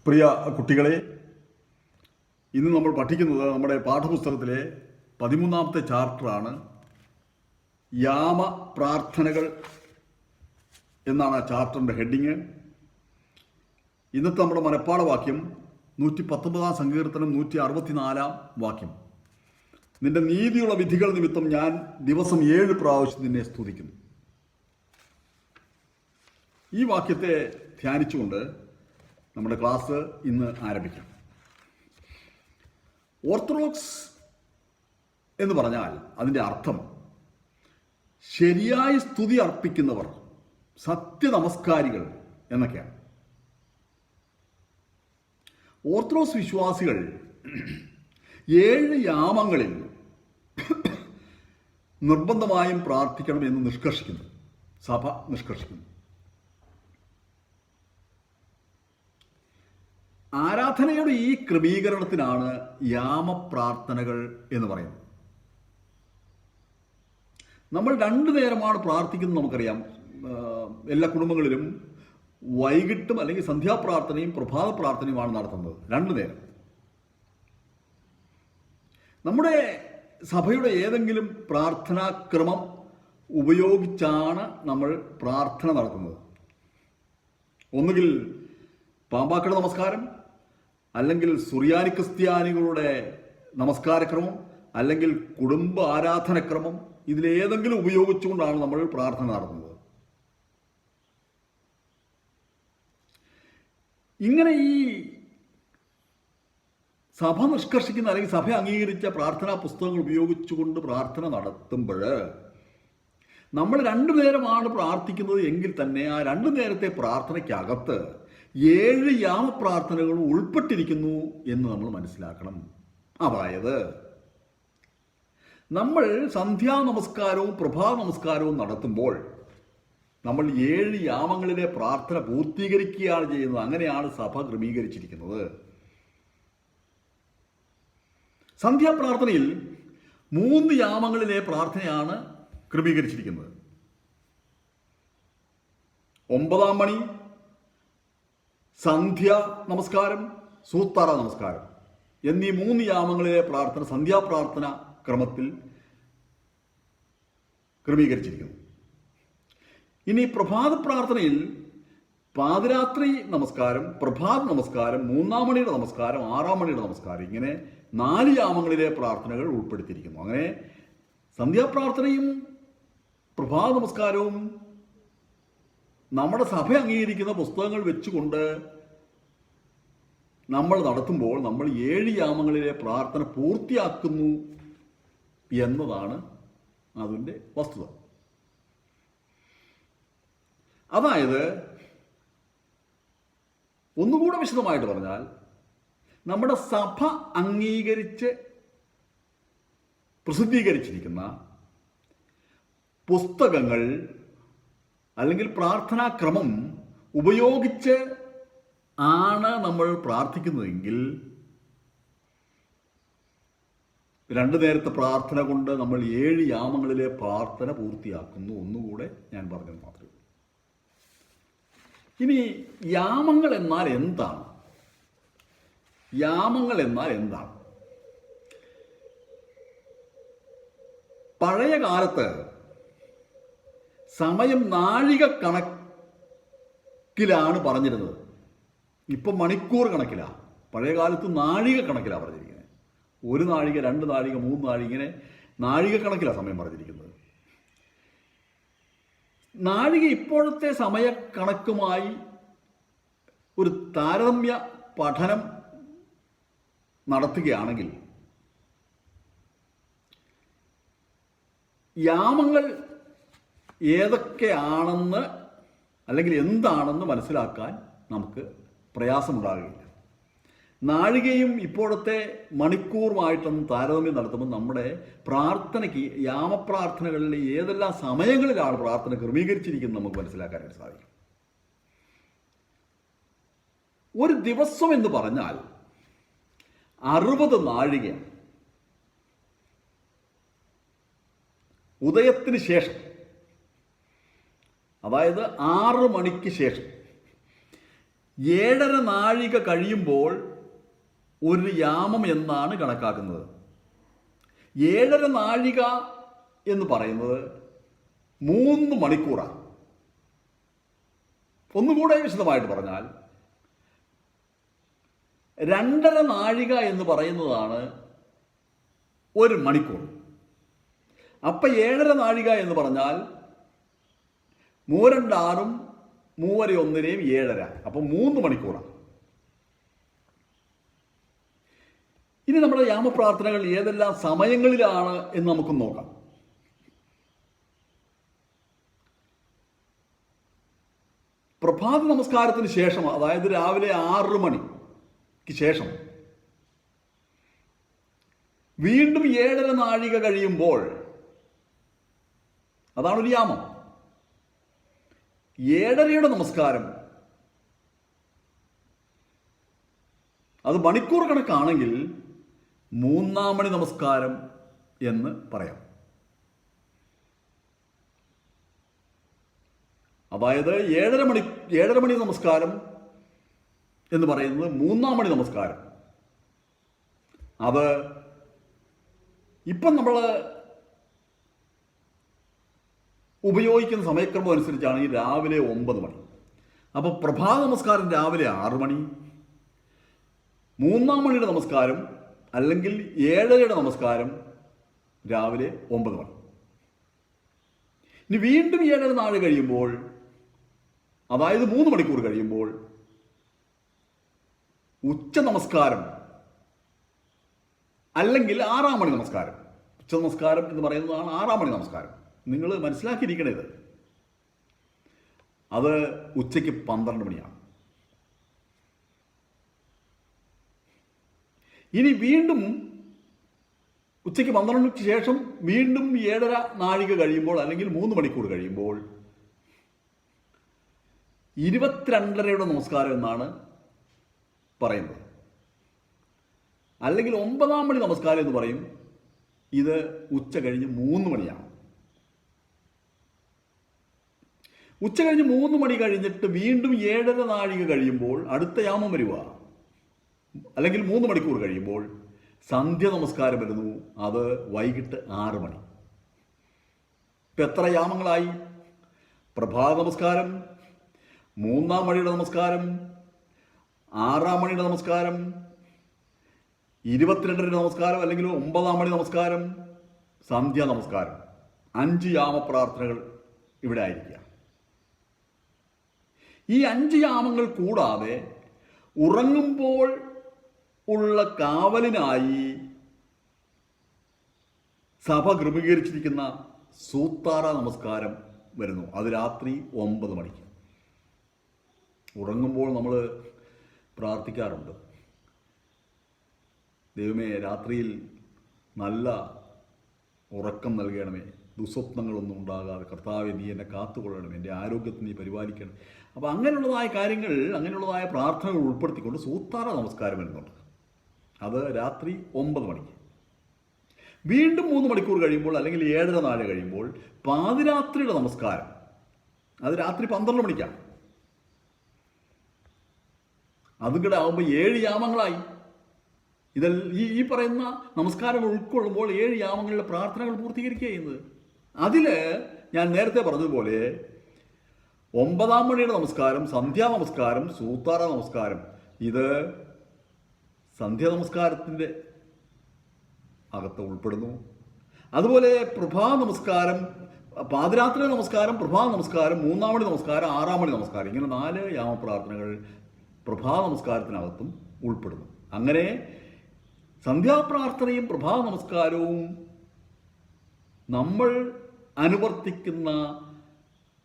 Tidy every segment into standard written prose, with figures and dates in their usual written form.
പ്രിയ കുട്ടികളെ, ഇന്ന് നമ്മൾ പഠിക്കുന്നത് നമ്മുടെ പാഠപുസ്തകത്തിലെ 13ാമത്തെ ചാപ്റ്ററാണ്. യാമ പ്രാർത്ഥനകൾ എന്നാണ് ആ ചാപ്റ്ററിൻ്റെ ഹെഡിങ്. ഇന്നത്തെ നമ്മുടെ മനഃപ്പാഠവാക്യം 119 സങ്കീർത്തനം 164 വാക്യം. നിന്റെ നീതിയുള്ള വിധികൾ നിമിത്തം ഞാൻ ദിവസം 7 പ്രാവശ്യം നിന്നെ സ്തുതിക്കുന്നു. ഈ വാക്യത്തെ ധ്യാനിച്ചുകൊണ്ട് നമ്മുടെ ക്ലാസ് ഇന്ന് ആരംഭിക്കാം. ഓർത്തഡോക്സ് എന്ന് പറഞ്ഞാൽ അതിൻ്റെ അർത്ഥം ശരിയായി സ്തുതി അർപ്പിക്കുന്നവർ, സത്യനമസ്കാരികൾ എന്നൊക്കെയാണ്. ഓർത്തഡോക്സ് വിശ്വാസികൾ 7 യാമങ്ങളിൽ നിർബന്ധമായും പ്രാർത്ഥിക്കണമെന്ന് നിഷ്കർഷിക്കുന്നു, സഭ നിഷ്കർഷിക്കുന്നു. ആരാധനയുടെ ഈ ക്രമീകരണത്തിനാണ് യാമപ്രാർത്ഥനകൾ എന്ന് പറയുന്നത്. നമ്മൾ 2 നേരമാണ് പ്രാർത്ഥിക്കുന്നത്. നമുക്കറിയാം, എല്ലാ കുടുംബങ്ങളിലും വൈകിട്ടും അല്ലെങ്കിൽ സന്ധ്യാപ്രാർത്ഥനയും പ്രഭാത പ്രാർത്ഥനയുമാണ് നടത്തുന്നത്. 2 നേരം. നമ്മുടെ സഭയുടെ ഏതെങ്കിലും പ്രാർത്ഥനാക്രമം ഉപയോഗിച്ചാണ് നമ്മൾ പ്രാർത്ഥന നടത്തുന്നത്. ഒന്നുകിൽ പാമ്പാക്കട നമസ്കാരം, അല്ലെങ്കിൽ സുറിയാനി ക്രിസ്ത്യാനികളുടെ നമസ്കാരക്രമം, അല്ലെങ്കിൽ കുടുംബ ആരാധനക്രമം, ഇതിലേതെങ്കിലും ഉപയോഗിച്ചുകൊണ്ടാണ് നമ്മൾ പ്രാർത്ഥന നടത്തുന്നത്. ഇങ്ങനെ ഈ സഭ നിഷ്കർഷിക്കുന്ന അല്ലെങ്കിൽ സഭ അംഗീകരിച്ച പ്രാർത്ഥനാ പുസ്തകങ്ങൾ ഉപയോഗിച്ചുകൊണ്ട് പ്രാർത്ഥന നടത്തുമ്പോൾ നമ്മൾ 2 നേരമാണ് പ്രാർത്ഥിക്കുന്നത് എങ്കിൽ തന്നെ ആ 2 നേരത്തെ പ്രാർത്ഥനയ്ക്കകത്ത് 7 യാമപ്രാർത്ഥനകളും ഉൾപ്പെട്ടിരിക്കുന്നു എന്ന് നമ്മൾ മനസ്സിലാക്കണം. അതായത് നമ്മൾ സന്ധ്യാനമസ്കാരവും പ്രഭാത നമസ്കാരവും നടത്തുമ്പോൾ നമ്മൾ 7 യാമങ്ങളിലെ പ്രാർത്ഥന പൂർത്തീകരിക്കുകയാണ് ചെയ്യുന്നത്. അങ്ങനെയാണ് സഭ ക്രമീകരിച്ചിരിക്കുന്നത്. സന്ധ്യാപ്രാർത്ഥനയിൽ 3 യാമങ്ങളിലെ പ്രാർത്ഥനയാണ് ക്രമീകരിച്ചിരിക്കുന്നത്. 9-ാം മണി, സന്ധ്യ നമസ്കാരം, സൂത്താറ നമസ്കാരം എന്നീ 3 യാമങ്ങളിലെ പ്രാർത്ഥന സന്ധ്യാപ്രാർത്ഥന ക്രമത്തിൽ ക്രമീകരിച്ചിരിക്കുന്നു. ഇനി പ്രഭാത പ്രാർത്ഥനയിൽ പാതിരാത്രി നമസ്കാരം, പ്രഭാത നമസ്കാരം, 3-ാം മണിയുടെ നമസ്കാരം, 6-ാം മണിയുടെ നമസ്കാരം, ഇങ്ങനെ 4 യാമങ്ങളിലെ പ്രാർത്ഥനകൾ ഉൾപ്പെടുത്തിയിരിക്കുന്നു. അങ്ങനെ സന്ധ്യാപ്രാർത്ഥനയും പ്രഭാത നമസ്കാരവും നമ്മുടെ സഭ അംഗീകരിക്കുന്ന പുസ്തകങ്ങൾ വെച്ചുകൊണ്ട് നമ്മൾ നടത്തുമ്പോൾ നമ്മൾ 7 യാമങ്ങളിലെ പ്രാർത്ഥന പൂർത്തിയാക്കുന്നു എന്നതാണ് അതിൻ്റെ വസ്തുത. അതായത് ഒന്നുകൂടെ വിശദമായിട്ട് പറഞ്ഞാൽ, നമ്മുടെ സഭ അംഗീകരിച്ച് പ്രസിദ്ധീകരിച്ചിരിക്കുന്ന പുസ്തകങ്ങൾ അല്ലെങ്കിൽ പ്രാർത്ഥനാക്രമം ഉപയോഗിച്ച് ആണ് നമ്മൾ പ്രാർത്ഥിക്കുന്നതെങ്കിൽ 2 നേരത്തെ പ്രാർത്ഥന കൊണ്ട് നമ്മൾ 7 യാമങ്ങളിലെ പ്രാർത്ഥന പൂർത്തിയാക്കുന്നു. ഒന്നുകൂടെ ഞാൻ പറഞ്ഞത് മാത്രമേ. ഇനി യാമങ്ങൾ എന്നാൽ എന്താണ്? യാമങ്ങൾ എന്നാൽ എന്താണ്? പഴയ കാലത്ത് സമയം നാഴിക കണക്കിലാണ് പറഞ്ഞിരുന്നത്. ഇപ്പം മണിക്കൂർ കണക്കിലാണ്. പഴയ കാലത്ത് നാഴിക കണക്കിലാണ് പറഞ്ഞിരിക്കുന്നത്. 1 നാഴിക, 2 നാഴിക, 3 നാഴിക, ഇങ്ങനെ നാഴിക കണക്കിലാണ് സമയം പറഞ്ഞിരിക്കുന്നത്. നാഴിക ഇപ്പോഴത്തെ സമയക്കണക്കുമായി ഒരു താരതമ്യ പഠനം നടത്തുകയാണെങ്കിൽ യാമങ്ങൾ ഏതൊക്കെയാണെന്ന് അല്ലെങ്കിൽ എന്താണെന്ന് മനസ്സിലാക്കാൻ നമുക്ക് പ്രയാസമുണ്ടാകുകയില്ല. നാഴികയും ഇപ്പോഴത്തെ മണിക്കൂറുമായിട്ടൊന്ന് താരതമ്യം നടത്തുമ്പോൾ നമ്മുടെ പ്രാർത്ഥനയ്ക്ക്, യാമപ്രാർത്ഥനകളിൽ ഏതെല്ലാം സമയങ്ങളിലാണ് പ്രാർത്ഥന ക്രമീകരിച്ചിരിക്കുന്നത് നമുക്ക് മനസ്സിലാക്കാനായിട്ട് സാധിക്കും. ഒരു ദിവസം എന്ന് പറഞ്ഞാൽ 60 നാഴികയാണ്. ഉദയത്തിന് ശേഷം, അതായത് 6 മണിക്ക് ശേഷം 7.5 നാഴിക കഴിയുമ്പോൾ ഒരു യാമം എന്നാണ് കണക്കാക്കുന്നത്. 7.5 നാഴിക എന്ന് പറയുന്നത് 3 മണിക്കൂറാണ്. ഒന്നുകൂടെ വിശദമായിട്ട് പറഞ്ഞാൽ 2.5 നാഴിക എന്ന് പറയുന്നതാണ് 1 മണിക്കൂർ. അപ്പം 7.5 നാഴിക എന്ന് പറഞ്ഞാൽ 3 2 6 3 1 7.5, അപ്പം 3 മണിക്കൂറാണ്. ഇനി നമ്മുടെ യാമപ്രാർത്ഥനകൾ ഏതെല്ലാം സമയങ്ങളിലാണ് എന്ന് നമുക്ക് നോക്കാം. പ്രഭാത നമസ്കാരത്തിന് ശേഷം, അതായത് രാവിലെ 6 മണിക്ക് ശേഷം വീണ്ടും 7.5 നാഴിക കഴിയുമ്പോൾ, അതാണ് ഒരു യാമം. 7:30 നമസ്കാരം, അത് മണിക്കൂർ കണക്കാണെങ്കിൽ 3-ാം മണി നമസ്കാരം എന്ന് പറയാം. അതായത് 7:30 മണി നമസ്കാരം എന്ന് പറയുന്നത് 3-ാം മണി നമസ്കാരം. അത് ഇപ്പം നമ്മൾ ഉപയോഗിക്കുന്ന സമയക്രമം അനുസരിച്ചാണ് ഈ രാവിലെ 9 മണി. അപ്പോൾ പ്രഭാത നമസ്കാരം രാവിലെ 6 മണി, 3-ാം മണിയുടെ നമസ്കാരം അല്ലെങ്കിൽ 7:30 നമസ്കാരം രാവിലെ 9 മണി. ഇനി വീണ്ടും 7.5 നാഴി കഴിയുമ്പോൾ, അതായത് 3 മണിക്കൂർ കഴിയുമ്പോൾ ഉച്ച നമസ്കാരം അല്ലെങ്കിൽ 6-ാം മണി നമസ്കാരം. ഉച്ച നമസ്കാരം എന്ന് പറയുന്നതാണ് 6-ാം മണി നമസ്കാരം. നിങ്ങൾ മനസ്സിലാക്കിയിരിക്കണത് അത് ഉച്ചയ്ക്ക് 12 മണിയാണ്. ഇനി വീണ്ടും ഉച്ചയ്ക്ക് 12 മണിക്ക് ശേഷം വീണ്ടും 7.5 നാഴിക കഴിയുമ്പോൾ അല്ലെങ്കിൽ 3 മണിക്കൂർ കഴിയുമ്പോൾ 22:30 നമസ്കാരം എന്നാണ് പറയുന്നത്. അല്ലെങ്കിൽ 9-ാം മണി നമസ്കാരം എന്ന് പറയും. ഇത് ഉച്ച കഴിഞ്ഞ് 3 മണിയാണ്. ഉച്ച കഴിഞ്ഞ് 3 മണി കഴിഞ്ഞിട്ട് വീണ്ടും 7.5 നാഴിക കഴിയുമ്പോൾ അടുത്ത യാമം വരിക, അല്ലെങ്കിൽ 3 മണിക്കൂർ കഴിയുമ്പോൾ സന്ധ്യ നമസ്കാരം വരുന്നു. അത് വൈകിട്ട് 6 മണി. ഇപ്പം എത്ര യാമങ്ങളായി? പ്രഭാത നമസ്കാരം, 3-ാം മണിയുടെ നമസ്കാരം, 6-ാം മണിയുടെ നമസ്കാരം, 22:30 നമസ്കാരം അല്ലെങ്കിൽ 9-ാം മണി നമസ്കാരം, സന്ധ്യ നമസ്കാരം. 5 യാമപ്രാർത്ഥനകൾ ഇവിടെ ആയിരിക്കുക. ഈ 5 യാമങ്ങൾ കൂടാതെ ഉറങ്ങുമ്പോൾ ഉള്ള കാവലിനായി സഭ ക്രമീകരിച്ചിരിക്കുന്ന സൂത്താറ നമസ്കാരം വരുന്നു. അത് രാത്രി 9 മണിക്ക്. ഉറങ്ങുമ്പോൾ നമ്മൾ പ്രാർത്ഥിക്കാറുണ്ട്, ദൈവമേ രാത്രിയിൽ നല്ല ഉറക്കം നൽകണമേ, ദുസ്വപ്നങ്ങളൊന്നും ഉണ്ടാകാതെ കർത്താവെ നീ എന്നെ കാത്തുകൊള്ളണമേ, എൻ്റെ ആരോഗ്യത്തെ നീ പരിപാലിക്കണം. അപ്പോൾ അങ്ങനെയുള്ളതായ കാര്യങ്ങൾ, അങ്ങനെയുള്ളതായ പ്രാർത്ഥനകൾ ഉൾപ്പെടുത്തിക്കൊണ്ട് സൂത്താറ നമസ്കാരം വരുന്നുണ്ട്. അത് രാത്രി 9 മണിക്ക്. വീണ്ടും 3 മണിക്കൂർ കഴിയുമ്പോൾ അല്ലെങ്കിൽ 7.5 നാഴി കഴിയുമ്പോൾ പാതിരാത്രിയുടെ നമസ്കാരം, അത് രാത്രി 12 മണിക്കാണ്. അതും കൂടെ ആകുമ്പോൾ 7 യാമങ്ങളായി. ഈ പറയുന്ന നമസ്കാരങ്ങൾ ഉൾക്കൊള്ളുമ്പോൾ 7 യാമങ്ങളിലെ പ്രാർത്ഥനകൾ പൂർത്തീകരിക്കുക ചെയ്യുന്നത്. അതിൽ ഞാൻ നേരത്തെ പറഞ്ഞതുപോലെ 9-ാം മണിയുടെ നമസ്കാരം, സന്ധ്യാ നമസ്കാരം, സൂത്താറ നമസ്കാരം, ഇത് സന്ധ്യാ നമസ്കാരത്തിൻ്റെ അകത്ത് ഉൾപ്പെടുന്നു. അതുപോലെ പ്രഭാത നമസ്കാരം, പാതിരാത്രി നമസ്കാരം, പ്രഭാത നമസ്കാരം, 3-ാം മണി നമസ്കാരം, 6-ാം മണി നമസ്കാരം, ഇങ്ങനെ 4 യാമപ്രാർത്ഥനകൾ പ്രഭാത നമസ്കാരത്തിനകത്തും ഉൾപ്പെടുന്നു. അങ്ങനെ സന്ധ്യാപ്രാർത്ഥനയും പ്രഭാത നമസ്കാരവും നമ്മൾ അനുവർത്തിക്കുന്ന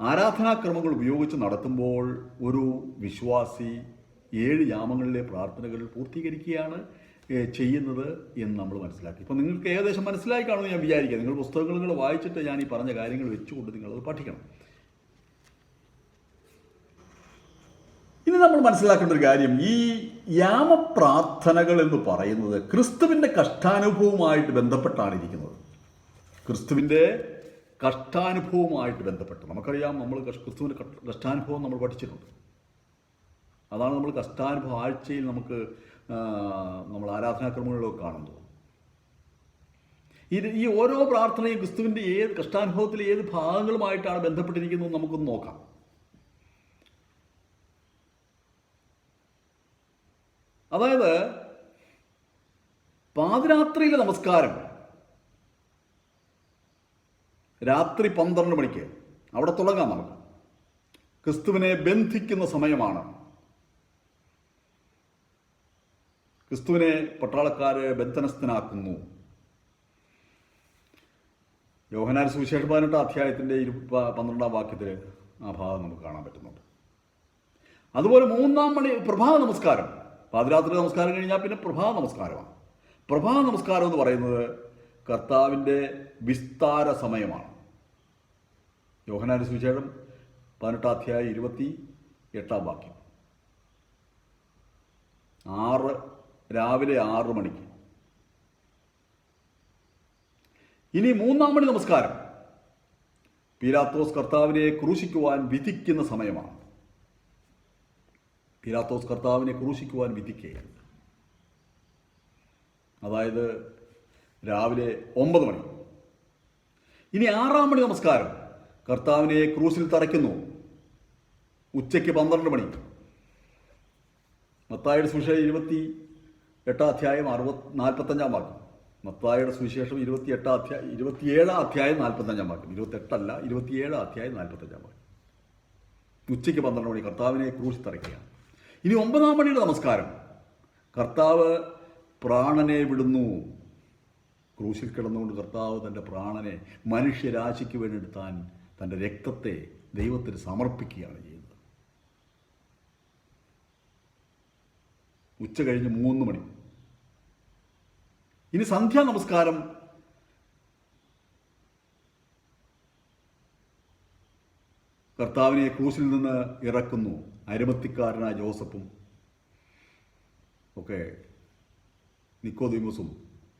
ആരാധനാക്രമങ്ങൾ ഉപയോഗിച്ച് നടത്തുമ്പോൾ ഒരു വിശ്വാസി 7 യാമങ്ങളിലെ പ്രാർത്ഥനകൾ പൂർത്തീകരിക്കുകയാണ് ചെയ്യുന്നത് എന്ന് നമ്മൾ മനസ്സിലാക്കി. ഇപ്പം നിങ്ങൾക്ക് ഏകദേശം മനസ്സിലായി കാണുമെന്ന് ഞാൻ വിചാരിക്കുക. നിങ്ങൾ പുസ്തകങ്ങൾ വായിച്ചിട്ട് ഞാൻ ഈ പറഞ്ഞ കാര്യങ്ങൾ വെച്ചുകൊണ്ട് നിങ്ങളത് പഠിക്കണം. ഇനി നമ്മൾ മനസ്സിലാക്കേണ്ട ഒരു കാര്യം, ഈ യാമപ്രാർത്ഥനകൾ എന്ന് പറയുന്നത് ക്രിസ്തുവിൻ്റെ കഷ്ടാനുഭവവുമായിട്ട് ബന്ധപ്പെട്ടാണ് ഇരിക്കുന്നത്. ക്രിസ്തുവിൻ്റെ കഷ്ടാനുഭവവുമായിട്ട് ബന്ധപ്പെട്ട് നമുക്കറിയാം, നമ്മൾ ക്രിസ്തുവിൻ്റെ കഷ്ടാനുഭവം നമ്മൾ പഠിച്ചിട്ടുണ്ട്. അതാണ് നമ്മൾ കഷ്ടാനുഭവ ആഴ്ചയിൽ നമ്മൾ ആരാധനാക്രമങ്ങളിലൊക്കെ കാണുന്നത്. ഈ ഓരോ പ്രാർത്ഥനയും ക്രിസ്തുവിൻ്റെ കഷ്ടാനുഭവത്തിലെ ഏത് ഭാഗങ്ങളുമായിട്ടാണ് ബന്ധപ്പെട്ടിരിക്കുന്നത് നമുക്കൊന്ന് നോക്കാം. അതായത് പാതിരാത്രിയിലെ നമസ്കാരം രാത്രി 12 മണിക്ക് അവിടെ തുടങ്ങാം. നമുക്ക് ക്രിസ്തുവിനെ ബന്ധിക്കുന്ന സമയമാണ്. ക്രിസ്തുവിനെ പട്ടാളക്കാര് ബന്ധനസ്ഥനാക്കുന്നു. യോഹന്നാൻ സുവിശേഷം 18 അധ്യായത്തിൻ്റെ 12 വാക്യത്തിൽ ആ ഭാഗം നമുക്ക് കാണാൻ പറ്റുന്നുണ്ട്. അതുപോലെ 3-ാം മണി പ്രഭാത നമസ്കാരം, പാതിരാത്രി നമസ്കാരം കഴിഞ്ഞാൽ പിന്നെ പ്രഭാത നമസ്കാരമാണ്. പ്രഭാത നമസ്കാരം എന്ന് പറയുന്നത് കർത്താവിൻ്റെ വിസ്താര സമയമാണ്. യോഹന്നാൻ സുവിശേഷം 18 അധ്യായം 28 വാക്യം. രാവിലെ 6 മണിക്ക്. ഇനി 3-ാം മണി നമസ്കാരം പീലാത്തോസ് കർത്താവിനെ ക്രൂശിക്കുവാൻ വിധിക്കുന്ന സമയമാണ്. പീലാത്തോസ് കർത്താവിനെ ക്രൂശിക്കുവാൻ വിധിക്കുകയാണ്. അതായത് രാവിലെ 9 മണി. ഇനി 6-ാം മണി നമസ്കാരം കർത്താവിനെ ക്രൂശിൽ തറയ്ക്കുന്നു. ഉച്ചയ്ക്ക് 12 മണി. മത്തായിയുടെ സുവിശേഷം 28 അധ്യായം 45 വാക്യം. മത്തായിയുടെ സുവിശേഷം 27 അധ്യായം 45 വാക്യം. 28 അല്ല, 27 അധ്യായം 45 വാക്യം. ഉച്ചയ്ക്ക് 12 മണി കർത്താവിനെ ക്രൂശിൽ തറയ്ക്കുകയാണ്. ഇനി 9-ാം മണിയുടെ നമസ്കാരം കർത്താവ് പ്രാണനെ വിടുന്നു. ക്രൂശിൽ കിടന്നുകൊണ്ട് കർത്താവ് തൻ്റെ പ്രാണനെ മനുഷ്യരാശിക്ക് വേണ്ടി എടുത്താൻ തൻ്റെ രക്തത്തെ ദൈവത്തിന് സമർപ്പിക്കുകയാണ് ചെയ്യുന്നത്. ഉച്ച കഴിഞ്ഞ് 3 മണി. ഇനി സന്ധ്യാ നമസ്കാരം കർത്താവിനെ ക്രൂശിൽ നിന്ന് ഇറക്കുന്നു. അരിമത്തിക്കാരനായ ജോസഫും ഒക്കെ നിക്കോദീമോസും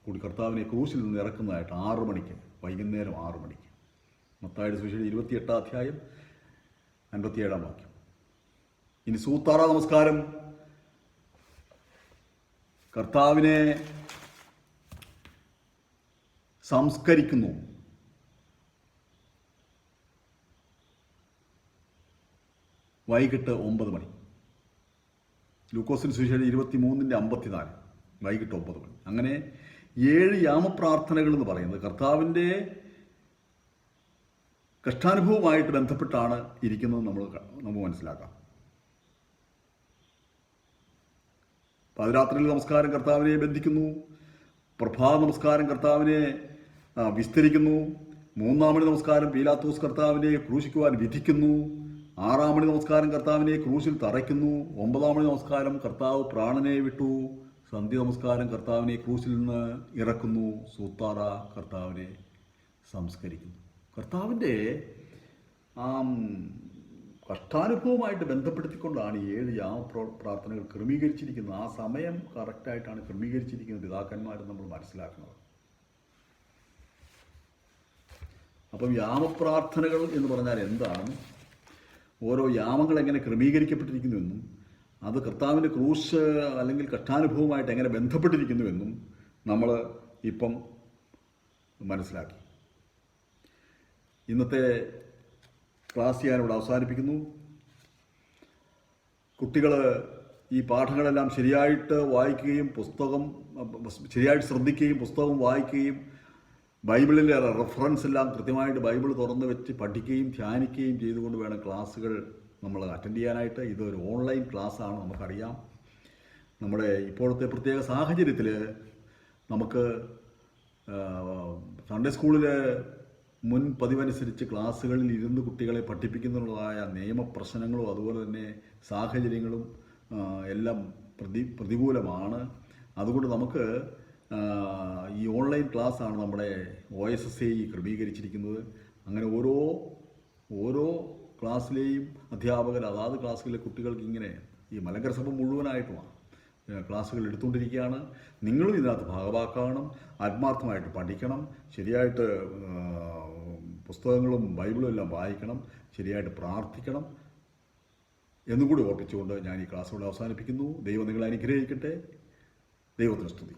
കൂടി കർത്താവിനെ ക്രൂശിൽ നിന്ന് ഇറക്കുന്നതായിട്ട് 6 മണിക്ക്, വൈകുന്നേരം 6 മണിക്ക്. മത്തായിയുടെ സുവിശേഷം 28 അധ്യായം 57 വാക്യം. ഇനി സൂത്താറ നമസ്കാരം കർത്താവിനെ സംസ്കരിക്കുന്നു. വൈകിട്ട് 9 മണി. ലൂക്കോസിന് സുവിശേഷം 23:54 വൈകിട്ട് 9 മണി. അങ്ങനെ 7 യാമപ്രാർത്ഥനകൾ എന്ന് പറയുന്നത് കർത്താവിൻ്റെ കഷ്ടാനുഭവവുമായിട്ട് ബന്ധപ്പെട്ടാണ് ഇരിക്കുന്നത് നമുക്ക് മനസ്സിലാക്കാം. പാതിരാത്രിയിൽ നമസ്കാരം കർത്താവിനെ ബന്ധിക്കുന്നു. പ്രഭാത നമസ്കാരം കർത്താവിനെ വിസ്തരിക്കുന്നു. 3-ാം മണി നമസ്കാരം പീലാത്തോസ് കർത്താവിനെ ക്രൂശിക്കുവാൻ വിധിക്കുന്നു. 6-ാം മണി നമസ്കാരം കർത്താവിനെ ക്രൂശിൽ തറയ്ക്കുന്നു. 9-ാം മണി നമസ്കാരം കർത്താവ് പ്രാണനെ വിട്ടു. സന്ധ്യ നമസ്കാരം കർത്താവിനെ ക്രൂശിൽ നിന്ന് ഇറക്കുന്നു. സൂത്താറ കർത്താവിനെ സംസ്കരിക്കുന്നു. കർത്താവിൻ്റെ കഷ്ടാനുഭവമായിട്ട് ബന്ധപ്പെടുത്തിക്കൊണ്ടാണ് 7 യാമപ്രാർത്ഥനകൾ ക്രമീകരിച്ചിരിക്കുന്നത്. ആ സമയം കറക്റ്റായിട്ടാണ് ക്രമീകരിച്ചിരിക്കുന്നത് പിതാക്കന്മാരെന്ന് നമ്മൾ മനസ്സിലാക്കുന്നത്. അപ്പം യാമപ്രാർത്ഥനകൾ എന്ന് പറഞ്ഞാൽ എന്താണ്, ഓരോ യാമങ്ങൾ എങ്ങനെ ക്രമീകരിക്കപ്പെട്ടിരിക്കുന്നുവെന്നും അത് കർത്താവിൻ്റെ ക്രൂശ് അല്ലെങ്കിൽ കഷ്ടാനുഭവമായിട്ട് എങ്ങനെ ബന്ധപ്പെട്ടിരിക്കുന്നുവെന്നും നമ്മൾ ഇപ്പം മനസ്സിലാക്കി. ഇന്നത്തെ ക്ലാസ് ഞാനിവിടെ അവസാനിപ്പിക്കുന്നു. കുട്ടികൾ ഈ പാഠങ്ങളെല്ലാം ശരിയായിട്ട് വായിക്കുകയും ശരിയായിട്ട് ശ്രദ്ധിക്കുകയും പുസ്തകം വായിക്കുകയും ബൈബിളിലെ റെഫറൻസ് എല്ലാം കൃത്യമായിട്ട് ബൈബിൾ തുറന്ന് വെച്ച് പഠിക്കുകയും ധ്യാനിക്കുകയും ചെയ്തുകൊണ്ട് വേണം ക്ലാസ്സുകൾ നമ്മൾ അറ്റൻഡ് ചെയ്യാനായിട്ട്. ഇതൊരു ഓൺലൈൻ ക്ലാസ്സാണ്, നമുക്കറിയാം. നമ്മുടെ ഇപ്പോഴത്തെ പ്രത്യേക സാഹചര്യത്തിൽ നമുക്ക് സൺഡേ സ്കൂളിൽ മുൻ പതിവനുസരിച്ച് ക്ലാസ്സുകളിൽ ഇരുന്ന് കുട്ടികളെ പഠിപ്പിക്കുന്നതിനുള്ളതായ നിയമപ്രശ്നങ്ങളും അതുപോലെ തന്നെ സാഹചര്യങ്ങളും എല്ലാം പ്രതികൂലമാണ്. അതുകൊണ്ട് നമുക്ക് ഈ ഓൺലൈൻ ക്ലാസ്സാണ് നമ്മുടെ OSSAE ക്രമീകരിച്ചിരിക്കുന്നത്. അങ്ങനെ ഓരോ ക്ലാസ്സിലെയും അധ്യാപകർ അതാത് ക്ലാസ്സുകളിലെ കുട്ടികൾക്ക് ഇങ്ങനെ ഈ മലങ്കര സഭ മുഴുവനായിട്ടുമാണ് ക്ലാസ്സുകൾ എടുത്തുകൊണ്ടിരിക്കുകയാണ്. നിങ്ങളും ഇതിനകത്ത് ഭാഗമാക്കണം, ആത്മാർത്ഥമായിട്ട് പഠിക്കണം, ശരിയായിട്ട് പുസ്തകങ്ങളും ബൈബിളും എല്ലാം വായിക്കണം, ശരിയായിട്ട് പ്രാർത്ഥിക്കണം. എന്നും കൂടി ഓർപ്പിച്ചുകൊണ്ട് ഞാൻ ഈ ക്ലാസ് ഇവിടെ അവസാനിപ്പിക്കുന്നു. ദൈവം നിങ്ങളെ അനുഗ്രഹിക്കട്ടെ. ദൈവത്തിന് സ്തുതി.